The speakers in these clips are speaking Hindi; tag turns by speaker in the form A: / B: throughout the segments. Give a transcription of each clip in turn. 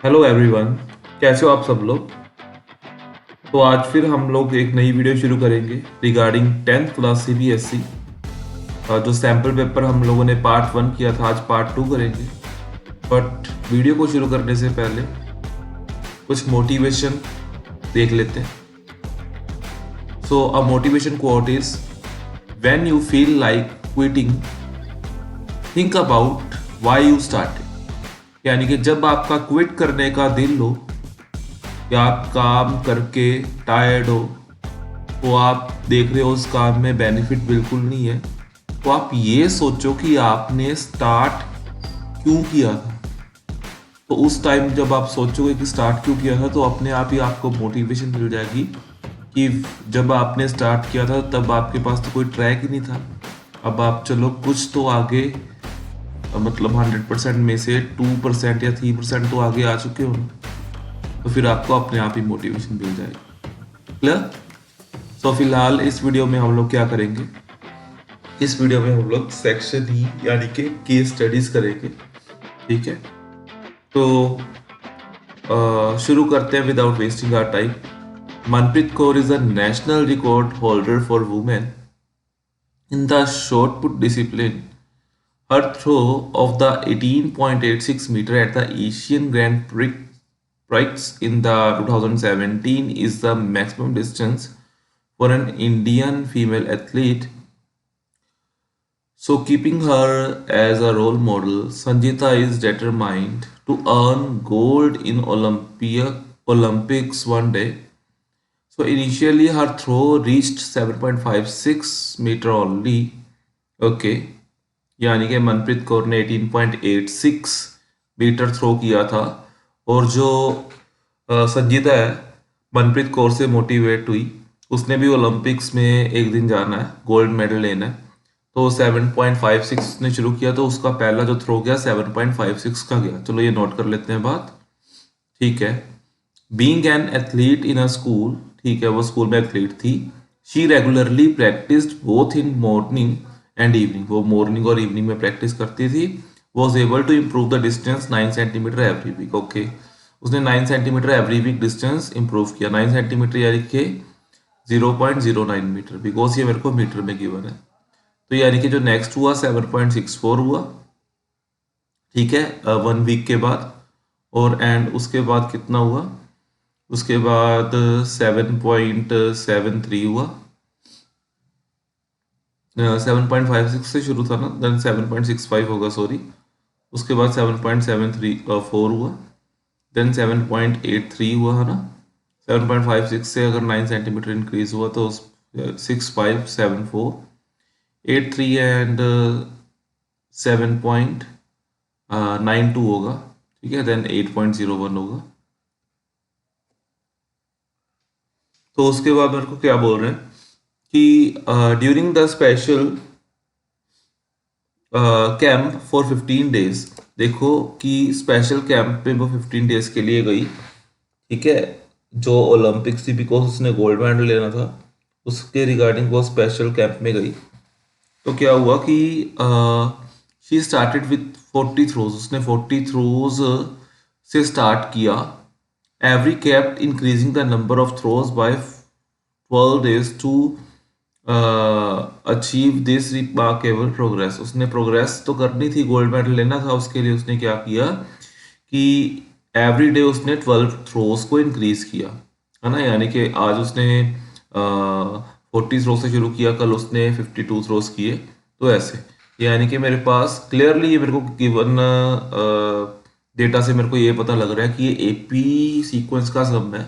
A: Hello everyone. कैसे हो आप सब लोग। तो आज फिर हम लोग एक नई वीडियो शुरू करेंगे रिगार्डिंग 10th क्लास सीबीएसई। जो सैम्पल पेपर हम लोगों ने पार्ट 1 किया था, आज पार्ट 2 करेंगे। बट वीडियो को शुरू करने से पहले कुछ मोटिवेशन देख लेते हैं। So a motivation quote is, when you feel like quitting, think about why you started. यानी कि जब आपका क्विट करने का दिल हो या आप काम करके टायर्ड हो, तो आप देख रहे हो उस काम में बेनिफिट बिल्कुल नहीं है, तो आप ये सोचो कि आपने स्टार्ट क्यों किया था। तो उस टाइम जब आप सोचोगे कि स्टार्ट क्यों किया था, तो अपने आप ही आपको मोटिवेशन मिल जाएगी कि जब आपने स्टार्ट किया था तब आपके पास तो कोई ट्रैक ही नहीं था। अब आप चलो कुछ तो आगे, मतलब 100% में से 2% या 3% तो आगे आ चुके हो ना, तो फिर आपको अपने आप ही मोटिवेशन मिल जाएगी। क्लियर। सो फिलहाल इस वीडियो में हम लोग क्या करेंगे, इस वीडियो में हम लोग सेक्शन ई यानी कि केस स्टडीज करेंगे। ठीक है, तो शुरू करते हैं without wasting our time. Manpreet Kaur is a national record holder for women in the shot put discipline. Her throw of the 18.86 meter at the Asian Grand Prix in the 2017 is the maximum distance for an Indian female athlete. So, keeping her as a role model, Sanjita is determined to earn gold in Olympics one day. So, initially her throw reached 7.56 meter only. Okay, यानी कि मनप्रीत कौर ने 18.86 मीटर थ्रो किया था। और जो संजीता है, मनप्रीत कौर से मोटिवेट हुई, उसने भी ओलंपिक्स में एक दिन जाना है, गोल्ड मेडल लेना है। तो 7.56 उसने शुरू किया, तो उसका पहला जो थ्रो गया 7.56 का गया। चलो ये नोट कर लेते हैं बात। ठीक है, being an athlete in a school, ठीक है वो स्कूल में एथलीट थी। She regularly practised both in morning and evening, वो मॉर्निंग और इवनिंग में प्रैक्टिस करती थी। Was able to improve the distance 9 centimetre every week. Okay, उसने 9 centimetre every week distance improve किया। 9 सेंटीमीटर यानी कि 0.09 मीटर, बिकॉज ये मेरे को मीटर में गिवन है। तो यानी कि जो नेक्स्ट हुआ 7.64 हुआ। ठीक है, 1 वीक के बाद। और एंड उसके बाद कितना हुआ, उसके बाद 7.73 हुआ। 7.56 से शुरू था ना, देन 7.65 होगा, सॉरी। उसके बाद 7.74 हुआ, देन 7.83 हुआ है ना। 7.56 से अगर 9 सेंटीमीटर इंक्रीज हुआ तो 6574 83 एंड 7.92 होगा। ठीक है, देन 8.01 होगा। तो उसके बाद मेरे को क्या बोल रहे हैं कि during the special camp for 15 days, देखो कि स्पेशल कैंप पे वो 15 डेज के लिए गई। ठीक है, जो ओलंपिक्स थी, बिकॉज उसने गोल्ड मेडल लेना था, उसके रिगार्डिंग वो स्पेशल कैंप में गई। तो क्या हुआ कि शी स्टार्टेड विथ 40 थ्रोज, उसने 40 थ्रोज से स्टार्ट किया। Every kept increasing the number of throws by 12 days to achieve this remarkable progress. उसने प्रोग्रेस तो करनी थी, गोल्ड मेडल लेना था, उसके लिए उसने क्या किया कि एवरी डे उसने 12 थ्रोज को इंक्रीज किया, है ना। यानी कि आज उसने 40 थ्रो से शुरू किया, कल उसने 52 थ्रोज किए। तो ऐसे यानी कि मेरे पास क्लियरली ये मेरे को गिवन डेटा से मेरे को ये पता लग रहा है कि ये एपी सीक्वेंस का सम है।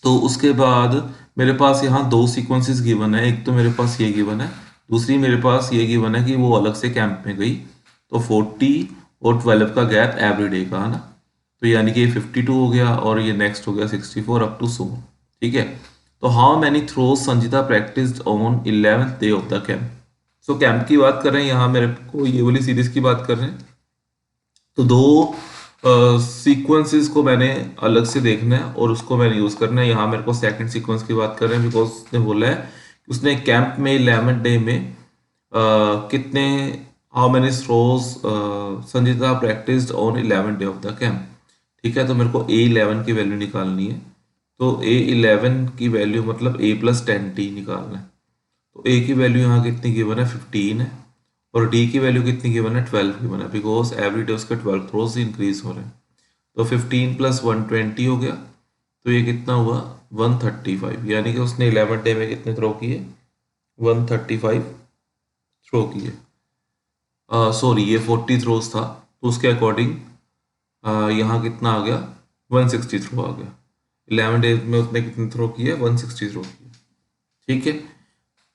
A: तो उसके बाद मेरे पास यहाँ दो सीक्वेंसेस गिवन है, एक तो मेरे पास ये गिवन है, दूसरी मेरे पास ये गिवन है कि वो अलग से कैंप में गई। तो 40 और 12 का गैप एवरीडे का, है ना। तो यानी कि ये 52 हो गया और ये नेक्स्ट हो गया 64 अप टू सो। ठीक है, तो how many throws Sanjita practised on 11th day of the camp. So camp की बात कर रहे हैं यहाँ, मेरे को ये वाली सीरीज की बात कर रहे हैं। तो दो सीक्वेंसेस को मैंने अलग से देखना है और उसको मैंने यूज करना है। यहाँ मेरे को सेकंड सीक्वेंस की बात कर रहे हैं, बिकॉज उसने बोला है कि उसने कैंप में 11th डे में कितने, how many throws Sanjita practised on 11th day of the camp. ठीक है, तो मेरे को A11 की वैल्यू निकालनी है। तो A11 की वैल्यू मतलब A+10t निकालना है। तो A की वैल्यू यहाँ कितनी गिवन है, 15 है, और D की वैल्यू कितनी गिवन है, 12 गिवन है, बिकॉज एवरी डे उसके 12 थ्रोज इंक्रीज हो रहे हैं। तो 15 + 120 हो गया, तो ये कितना हुआ, 135, यानी कि उसने 11 डे में कितने थ्रो किए, 135 थ्रो किए। सॉरी, ये 40 थ्रोज था, तो उसके अकॉर्डिंग यहाँ कितना आ गया, 160 थ्रो आ गया। 11 डेज में उसने कितने थ्रो किए, 160 थ्रो किए। ठीक है,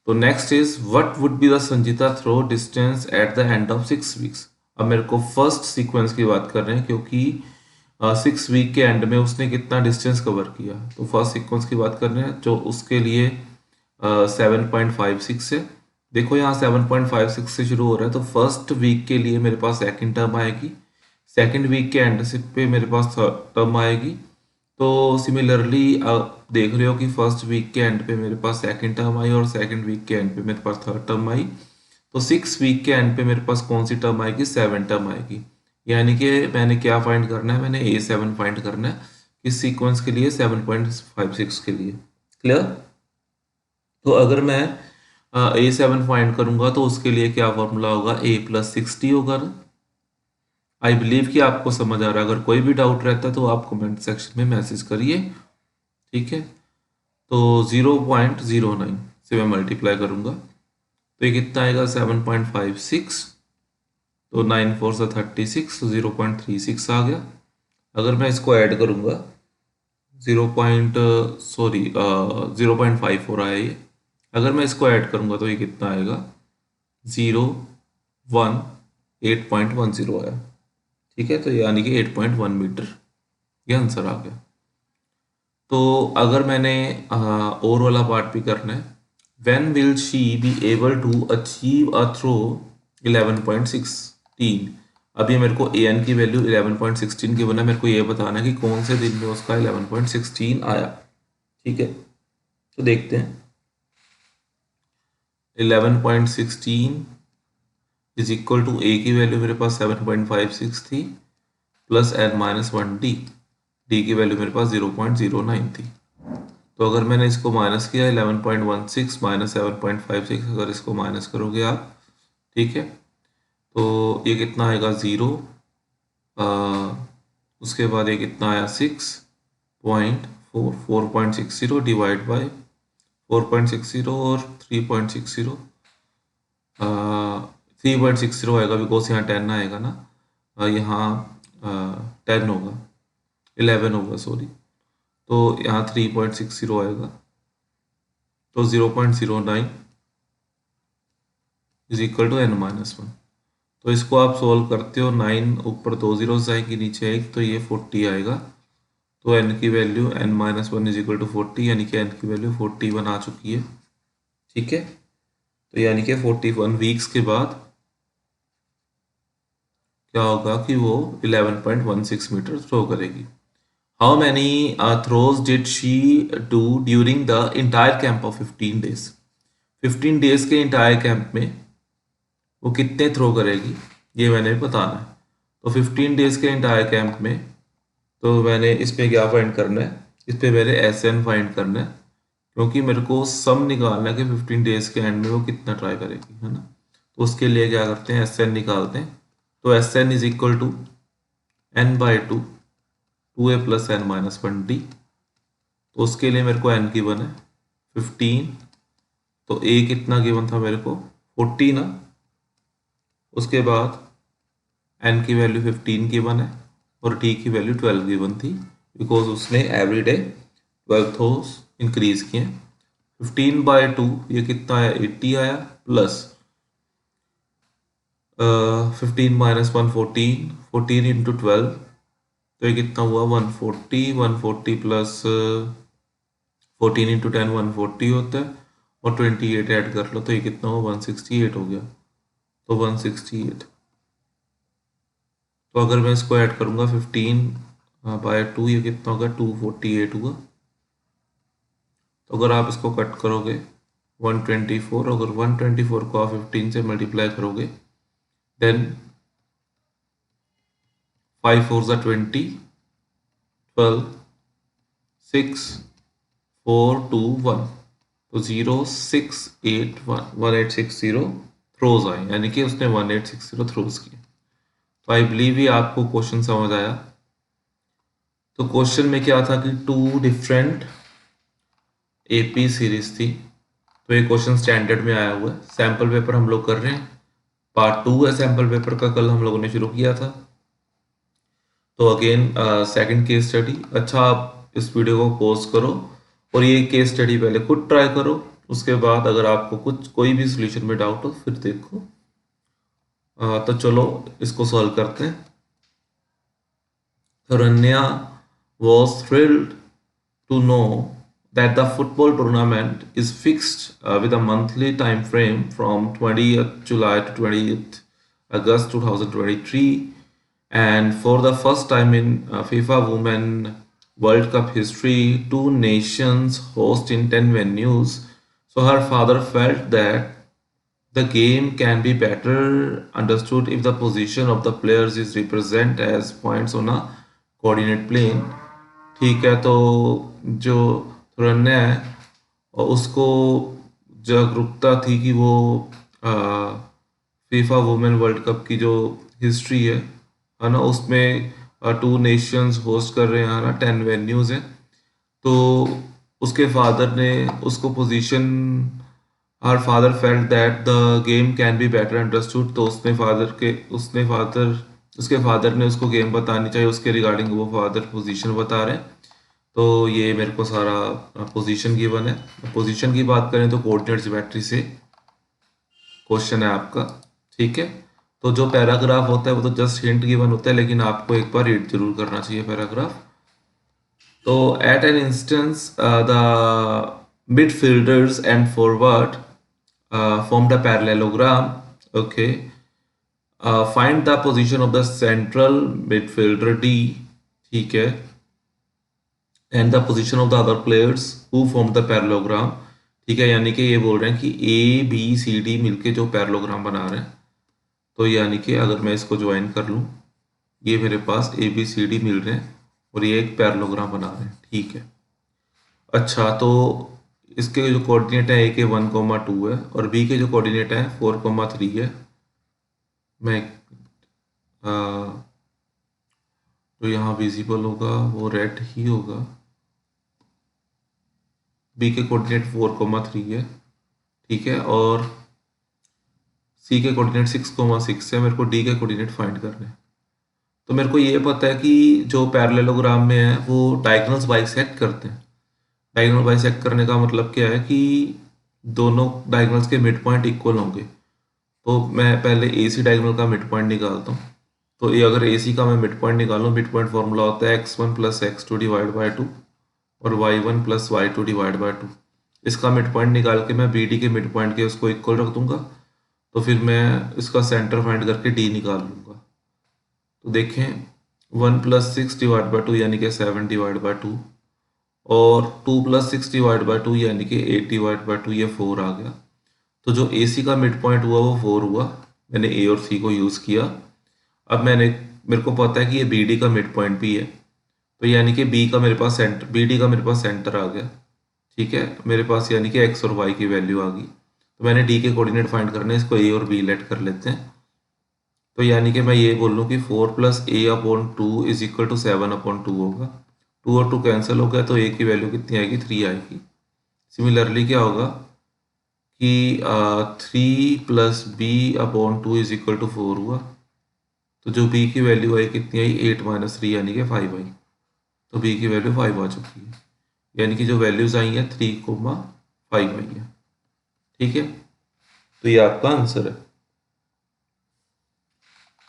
A: तो next is what would be the Sanjeeta throw distance at the end of 6 weeks. अब मेरे को फर्स्ट सीक्वेंस की बात कर रहे हैं, क्योंकि 6 वीक के एंड में उसने कितना डिस्टेंस कवर किया। तो फर्स्ट सीक्वेंस की बात कर रहे हैं, जो उसके लिए 7.56 है। देखो यहाँ 7.56 से शुरू हो रहा है, तो फर्स्ट वीक के लिए मेरे पास सेकंड टर्म आएगी, सेकंड वीक के एंड से पे मेरे पास थर्ड टर्म आएगी। तो सिमिलरली आप देख रहे हो कि फर्स्ट वीक के एंड पे मेरे पास सेकंड टर्म आई और सेकंड वीक के एंड पे मेरे पास थर्ड टर्म आई। तो 6 वीक के एंड पे मेरे पास कौन सी टर्म आएगी, 7 टर्म आएगी। यानी कि मैंने क्या फाइंड करना है, मैंने A7 फाइंड करना है इस सीक्वेंस के लिए, 7.56 के लिए। क्लियर। तो अगर मैं A7 फाइंड करूंगा तो उसके लिए क्या फॉर्मूला होगा, A+60 होगा ना। आई बिलीव कि आपको समझ आ रहा है। अगर कोई भी डाउट रहता है तो आप कमेंट सेक्शन में मैसेज करिए। ठीक है, तो 0.09 से मैं मल्टीप्लाई करूंगा, तो ये कितना आएगा, 7.56, तो 9×4 = 36, तो 0.36 आ गया। अगर मैं इसको ऐड करूंगा 0.54 आया ये। अगर मैं इसको ऐड करूंगा तो ये कितना आएगा, 018.10 आया। ठीक है, तो यानी कि 8.1 मीटर ये आंसर आ गया। तो अगर मैंने और वाला पार्ट भी करना है, when will she be able to achieve a throw 11.16। अभी मेरे को an की वैल्यू 11.16 की बना, मेरे को ये बताना है कि कौन से दिन में उसका 11.16 आया। ठीक है, तो देखते हैं। 11.16 इज इक्वल टू a की वैल्यू मेरे पास 7.56 थी, प्लस n-1d, d की वैल्यू मेरे पास 0.09 थी। तो अगर मैंने इसको माइनस किया, 11.16 माइनस 7.56, अगर इसको माइनस करोगे आप, ठीक है, तो ये कितना आएगा, 0। उसके बाद ये कितना आया, 6.4, 4.60 डिवाइड बाय 4.60 और 3.60, 3.60 आएगा, बिकॉज यहाँ 10 आएगा ना, यहाँ 10 होगा, 11 होगा सॉरी, तो यहाँ 3.60 आएगा, तो 0.09 इज इक्वल टू n-1। तो इसको आप सोल्व करते हो, 9 ऊपर 2 जीरोस आएंगी, नीचे एक, तो ये 40 आएगा। तो n की value n-1 is equal to 40, यानी कि n की वैल्यू 41 आ चुकी है। ठीक है, तो यानी कि 41 वीक्स के बाद क्या होगा कि वो 11.16 मीटर थ्रो करेगी। How many throws did she do during the entire camp of 15 days. 15 days के इंटायर कैंप में वो कितने थ्रो करेगी, ये मैंने बताना है। तो 15 डेज के इंटायर कैंप में, तो मैंने इस पे क्या फाइंड करना है, इस पे मेरे SN फाइंड करना है, क्योंकि मेरे को सम निकालना है कि 15 डेज के एंड में वो कितना ट्राई करेगी, है ना। तो उसके लिए क्या करते हैं, SN निकालते हैं। तो SN is equal to n/2, 2a + n-1d। तो उसके लिए मेरे को n गिवन है 15, तो a कितना गिवन था मेरे को, 40 ना। उसके बाद n की वैल्यू 15 गिवन है और d की वैल्यू 12 गिवन थी, बिकॉज उसने एवरी डे 12 थ्रोस इंक्रीज किए। 15/2 ये कितना आया, 80 आया, प्लस 15 - 1 14, 14 × 12, तो ये कितना हुआ, 140, 140 प्लस 14 × 10 140 होता है, और 28 ऐड कर लो, तो ये कितना हुआ, 168 हो गया। तो 168, तो अगर मैं इसको ऐड करूंगा 15/2, ये कितना होगा, 248 हुआ। तो अगर आप इसको कट करोगे 124, अगर 124 को आप 15 से मल्टीप्लाई करोगे, देन 5 × 4 = 20, 12 6 4 2 1, तो 0 6 8 1 1860 थ्रोज आए, यानी कि उसने 1860 थ्रोज किए। तो आई बिलीव ये आपको क्वेश्चन समझ आया। तो क्वेश्चन में क्या था कि 2 डिफरेंट एपी सीरीज थी। तो ये क्वेश्चन स्टैंडर्ड में आया हुआ है। सैम्पल पेपर हम लोग कर रहे हैं, पार्ट 2 है सैम्पल पेपर का, कल हम लोगों ने शुरू किया था। तो अगेन सेकंड केस स्टडी। अच्छा, आप इस वीडियो को पॉज करो और ये केस स्टडी पहले खुद ट्राई करो, उसके बाद अगर आपको कुछ कोई भी सोल्यूशन में डाउट हो फिर देखो। तो चलो इसको सॉल्व करते हैं। Rania was thrilled to know that the football tournament is fixed with a monthly time frame from 20th July to 20th August 2023, and for the first time in FIFA Women World Cup history, two nations host in 10 venues. So her father felt that the game can be better understood if the position of the players is represented as points on a coordinate plane. ठीक है, तो जो रन्या है और उसको जागरूकता थी कि वो फीफा वुमेन वर्ल्ड कप की जो हिस्ट्री है ना, उसमें 2 नेशंस होस्ट कर रहे हैं ना, 10 वेन्यूज हैं। तो उसके फादर ने उसको position, her father felt that the game can be better understood, तो उसके फादर ने उसको गेम बतानी चाहिए, उसके रिगार्डिंग वो फादर पोजीशन बता रहे हैं। तो ये मेरे को सारा पोजीशन गिवन है। पोजीशन की बात करें तो कोऑर्डिनेट ज्योमेट्री से क्वेश्चन है आपका, ठीक है। तो जो पैराग्राफ होता है वो तो जस्ट हिंट गिवन होता है, लेकिन आपको एक बार रीड जरूर करना चाहिए पैराग्राफ। तो at an instance the midfielders and forward formed a parallelogram. Okay. Find the position of the central midfielder D, ठीक है, and the position of the other players who formed the parallelogram, ठीक है। यानी कि ये बोल रहे हैं कि A B C D मिलके जो पैरेललोग्राम बना रहे हैं, तो यानी कि अगर मैं इसको ज्वाइन कर लूँ, ये मेरे पास A B C D मिल रहे हैं और ये एक पैरेललोग्राम बना रहे हैं, ठीक है। अच्छा, तो इसके जो कोऑर्डिनेट है A के 1,2 है और B के जो कोऑर्डिनेट है 4,3 है। मैं जो यहाँ विजिबल होगा वो रेड ही होगा। B के कोऑर्डिनेट 4,3 है, ठीक है, और C के कोऑर्डिनेट 6,6 है। मेरे को D के कोऑर्डिनेट फाइंड करने हैं। तो मेरे को ये पता है कि जो पैरेललोग्राम में है वो डायगोनल्स बाइसेक्ट करते हैं। डायगोनल बाइसेक्ट करने का मतलब क्या है कि दोनों डायगोनल्स के मिड पॉइंट इक्वल होंगे। तो मैं पहले AC डायगोनल का मिड पॉइंट निकालता हूँ। तो ये अगर AC का मैं मिड पॉइंट निकालूँ, मिड पॉइंट फॉर्मूला होता है x1 + x2 डिवाइड बाई 2 और y1 + y2 डिवाइड बाई 2। इसका मिड पॉइंट निकाल के मैं BD के मिड पॉइंट के उसको इक्वल रख दूंगा, तो फिर मैं इसका सेंटर फाइंड करके D निकाल लूँगा। तो देखें 1 + 6 डिवाइड बाई 2 यानी कि 7 डिवाइड बाई 2 और 2 + 6 डिवाइड बाई 2 यानी कि 8 डिवाइड बाई 2, ये 4 आ गया। तो जो AC का मिड पॉइंट हुआ वो 4 हुआ। मैंने A और C को यूज़ किया। अब मेरे को पता है कि ये BD का मिड पॉइंट भी है, तो यानी कि BD का मेरे पास सेंटर आ गया, ठीक है। मेरे पास यानी कि x और y की वैल्यू आ गई। तो मैंने D के कोऑर्डिनेट फाइंड करने, इसको A और B लेट कर लेते हैं। तो यानी कि मैं ये बोल लूँ कि 4 + A/2 = 7/2 होगा। 2 और 2 कैंसिल हो गया, तो A की वैल्यू कितनी आएगी? 3 आएगी। सिमिलरली क्या होगा कि 3 + B/2 = 4 हुआ। तो जो B की वैल्यू आई कितनी आई? 8 - 3 यानी कि 5 आई। तो B की वैल्यू 5 आ चुकी है, यानी कि जो वैल्यूज आई हैं 3,5 आई है, ठीक है। तो ये आपका आंसर है।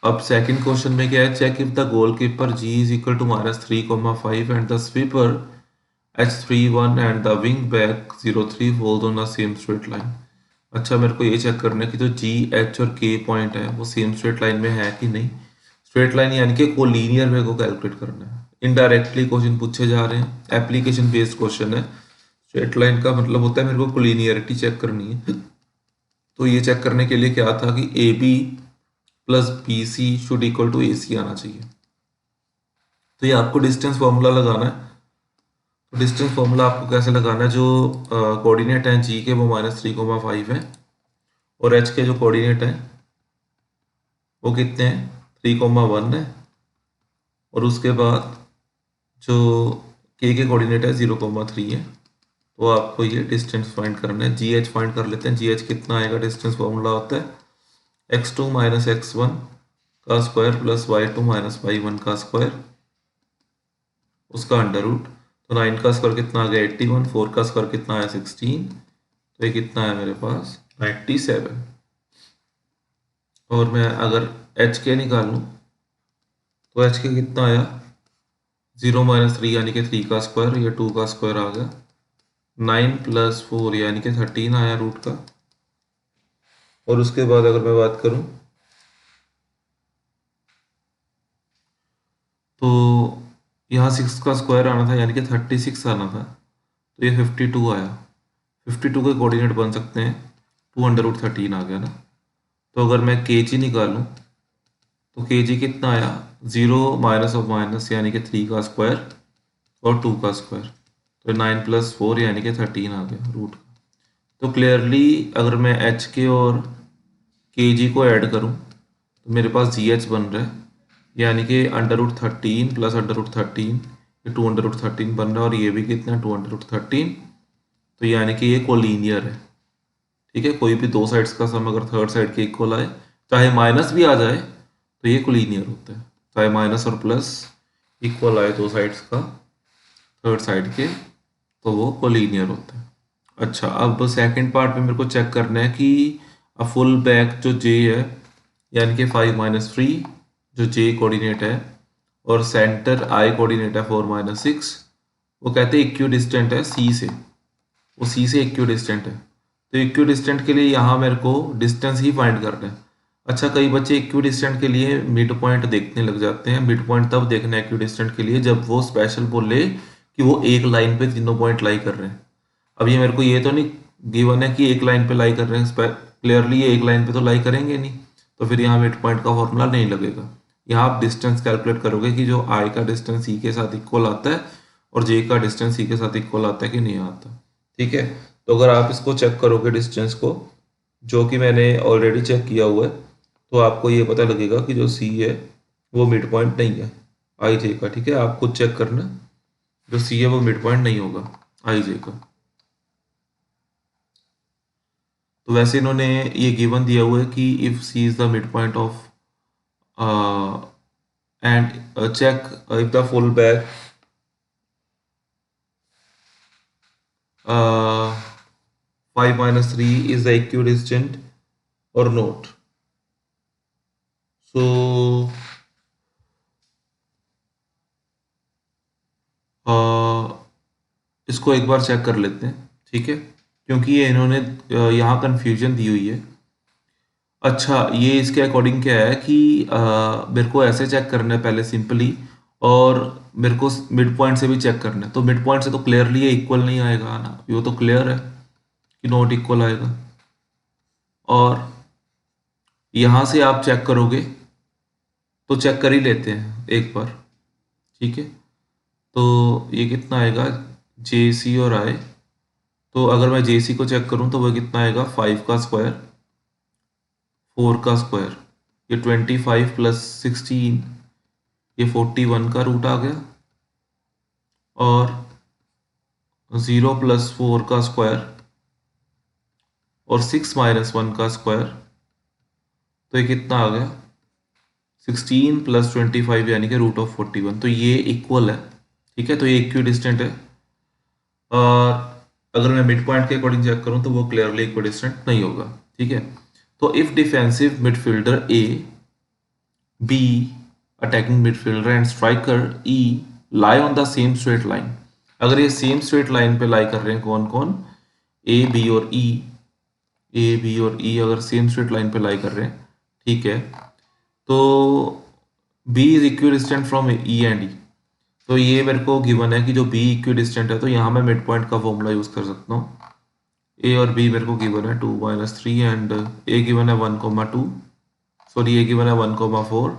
A: अब सेकंड क्वेश्चन में क्या है? Check if the goalkeeper G = -3,5 and the sweeper H31 and the wing back 03 falls on the same straight line. अच्छा, मेरे को ये चेक करना है कि जो G, H और K पॉइंट है वो सेम स्ट्रेट लाइन में है कि नहीं। स्ट्रेट लाइन यानी कि कोलिनियर मेरे को कैलकुलेट करना है। इनडायरेक्टली क्वेश्चन पूछे जा रहे हैं, एप्लीकेशन बेस्ड क्वेश्चन है। स्ट्रेट लाइन का मतलब होता है मेरे को कोलिनियरिटी चेक करनी है। तो ये चेक करने के लिए क्या था कि AB + BC = AC आना चाहिए। तो ये आपको डिस्टेंस फॉर्मूला लगाना है। तो डिस्टेंस फॉर्मूला आपको कैसे लगाना है, जो कोऑर्डिनेट हैं जी के वो -3,5 है, और एच के जो कोऑर्डिनेट हैं वो कितने हैं, 3,1 है, और उसके बाद जो के कोऑर्डिनेट है 0,3 है। तो आपको ये डिस्टेंस फाइंड करना है। जी एच फाइंड कर लेते हैं। जी एच कितना आएगा, डिस्टेंस फॉर्मूला होता है x2 - x1 का स्क्वायर प्लस y2 - y1 का स्क्वायर, उसका अंडर रूट। तो 9 का स्क्वायर कितना आ गया 81, 4 का स्क्वायर कितना आया 16, तो ये कितना है मेरे पास 97। और मैं अगर एच के निकालूं तो एच के कितना आया 0 - 3 यानी कि 3 का स्क्वायर, ये 2 का स्क्वायर आ गया, 9 + 4 यानी कि 13 आया रूट का। और उसके बाद अगर मैं बात करूं तो यहाँ 6 का स्क्वायर आना था यानी कि 36 आना था, तो ये 52 आया। 52 के कोऑर्डिनेट बन सकते हैं, 2√13 आ गया ना। तो अगर मैं के जी निकालूं तो के जी कितना आया 0 माइनस ऑफ माइनस यानी कि 3 का स्क्वायर और 2 का स्क्वायर, तो 9 + 4 यानी कि 13 आ गया रूट का। तो क्लियरली अगर मैं एच के और के जी को ऐड करूं तो मेरे पास जी एच बन रहा है, यानी कि √13 + √13, ये 2√13 बन रहा है, और ये भी कितना है 2√13। तो यानी कि ये कोलिनियर है। ठीक है, कोई भी दो साइड्स का सम अगर थर्ड साइड के इक्वल आए, चाहे माइनस भी आ जाए, तो ये कोलिनियर होता है। चाहे माइनस और प्लस इक्वल आए दो साइड्स का थर्ड साइड के, तो वो कोलिनियर होता है। अच्छा, अब सेकंड पार्ट में मेरे को चेक करना है कि फुल बैक जो जे है यानी कि 5 - 3 जो जे कोऑर्डिनेट है, और सेंटर आई कोऑर्डिनेट है 4 - 6, वो कहते हैं इक्वी डिस्टेंट है सी से, वो सी से इक्वी डिस्टेंट है। तो इक्वी डिस्टेंट के लिए यहाँ मेरे को डिस्टेंस ही फाइंड करना है। अच्छा, कई बच्चे इक्वी डिस्टेंट के लिए मिड पॉइंट देखने लग जाते हैं। मिड पॉइंट तब देखना है इक्वी डिस्टेंट के लिए जब वो स्पेशल बोले कि वो एक लाइन पे तीनों पॉइंट लाई कर रहे हैं। अब ये मेरे को ये तो नहीं गिवन है कि एक लाइन पे लाई कर रहे हैं, क्लियरली ये एक लाइन पे तो लाई करेंगे नहीं, तो फिर यहाँ मिड पॉइंट का फॉर्मूला नहीं लगेगा। यहाँ आप डिस्टेंस कैलकुलेट करोगे कि जो आई का डिस्टेंस सी के साथ इक्वल आता है और जे का डिस्टेंस सी के साथ इक्वल आता है कि नहीं आता। ठीक है, तो अगर आप इसको चेक करोगे डिस्टेंस को, जो कि मैंने ऑलरेडी चेक किया हुआ है, तो आपको ये पता लगेगा कि जो सी है वो मिड पॉइंट नहीं है आई जे का। ठीक है, आप खुद चेक करना, जो सी है वो मिड पॉइंट नहीं होगा आई जे का। तो वैसे इन्होंने ये गिवन दिया हुआ है कि if C is the mid point of and check if the full back 5 - 3 is the equidistant or not. So इसको एक बार चेक कर लेते हैं। ठीक है, क्योंकि ये इन्होंने यहाँ कंफ्यूजन दी हुई है। अच्छा, ये इसके अकॉर्डिंग क्या है कि मेरे को ऐसे चेक करना है पहले सिंपली, और मेरे को मिड पॉइंट से भी चेक करना है। तो मिड पॉइंट से तो क्लियरली ये इक्वल नहीं आएगा ना, ये तो क्लियर है कि नॉट इक्वल आएगा। और यहाँ से आप चेक करोगे तो चेक कर ही लेते हैं एक बार। ठीक है, तो ये कितना आएगा जे सी और आई। तो अगर मैं जे सी को चेक करूँ तो वह कितना आएगा 5 का स्क्वायर 4 का स्क्वायर, ये 25 + 16, ये 41 का रूट आ गया, और 0 + 4 का स्क्वायर और 6 - 1 का स्क्वायर, तो ये कितना आ गया 16 + 25 यानी कि √41। तो ये इक्वल है। ठीक है, तो ये इक्वी डिस्टेंट है। और अगर मैं मिड पॉइंट के अकॉर्डिंग चेक करूं तो वो क्लियरली इक्वी डिस्टेंट नहीं होगा। ठीक है, तो if defensive midfielder A, B attacking midfielder and striker E lie on the same straight line, अगर ये सेम स्ट्रेट लाइन पे लाई कर रहे हैं कौन कौन, ए बी और ई, ए बी और ई अगर सेम स्ट्रेट लाइन पे लाई कर रहे हैं, ठीक है, तो B is equidistant from E and E. तो ये मेरे को गिवन है कि जो बी इक्वी डिस्टेंट है, तो यहाँ मैं मिड पॉइंट का फॉर्मूला यूज कर सकता हूँ। ए और बी मेरे को गिवन है 2 - 3 एंड ए गिवन है 1,2, सॉरी ए गिवन है 1,4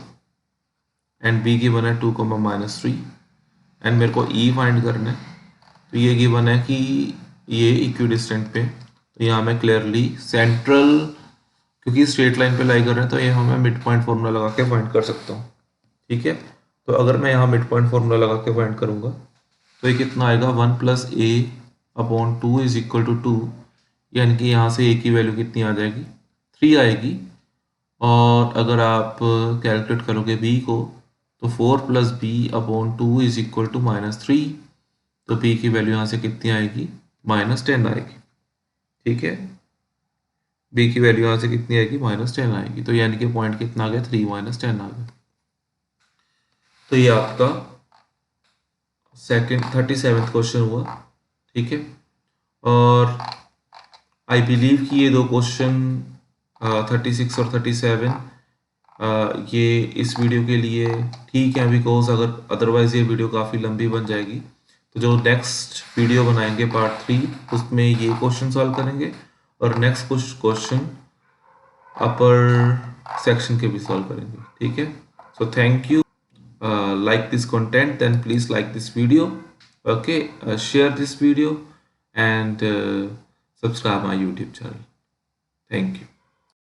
A: एंड बी गिवन है 2, -3 एंड मेरे को ई फाइंड करना है। तो ये गिवन है कि ये इक्विडिस्टेंट पे, तो यहाँ मैं क्लियरली सेंट्रल, क्योंकि स्ट्रेट लाइन पे लाई कर रहे हैं तो यहाँ मैं मिड पॉइंट फॉर्मूला लगा के फाइंड कर सकता हूँ। ठीक है, तो अगर मैं यहाँ मिड पॉइंट फॉर्मूला लगा के फाइंड करूँगा तो ये कितना आएगा, 1 + a/2 इज इक्वल टू 2, यानी कि यहाँ से a की वैल्यू कितनी आ जाएगी, 3 आएगी। और अगर आप कैलकुलेट करोगे b को तो 4 + b/2 इज इक्वल टू -3, तो b की वैल्यू यहाँ से कितनी आएगी, -10 आएगी। ठीक है, b की वैल्यू यहाँ से कितनी आएगी, -10 आएगी। तो यानी कि पॉइंट कितना आ गया, 3 - 10 आ गया। तो ये आपका सेकंड 37th क्वेश्चन हुआ। ठीक है, और आई बिलीव कि ये दो क्वेश्चन 36 और 37 ये इस वीडियो के लिए ठीक है, बिकॉज अगर अदरवाइज ये वीडियो काफ़ी लंबी बन जाएगी। तो जो नेक्स्ट वीडियो बनाएंगे पार्ट 3, उसमें ये क्वेश्चन सॉल्व करेंगे और नेक्स्ट कुछ क्वेश्चन अपर सेक्शन के भी सॉल्व करेंगे। ठीक है, so thank you. Like this content, then please like this video. Okay, share this video and subscribe my YouTube channel. Thank you.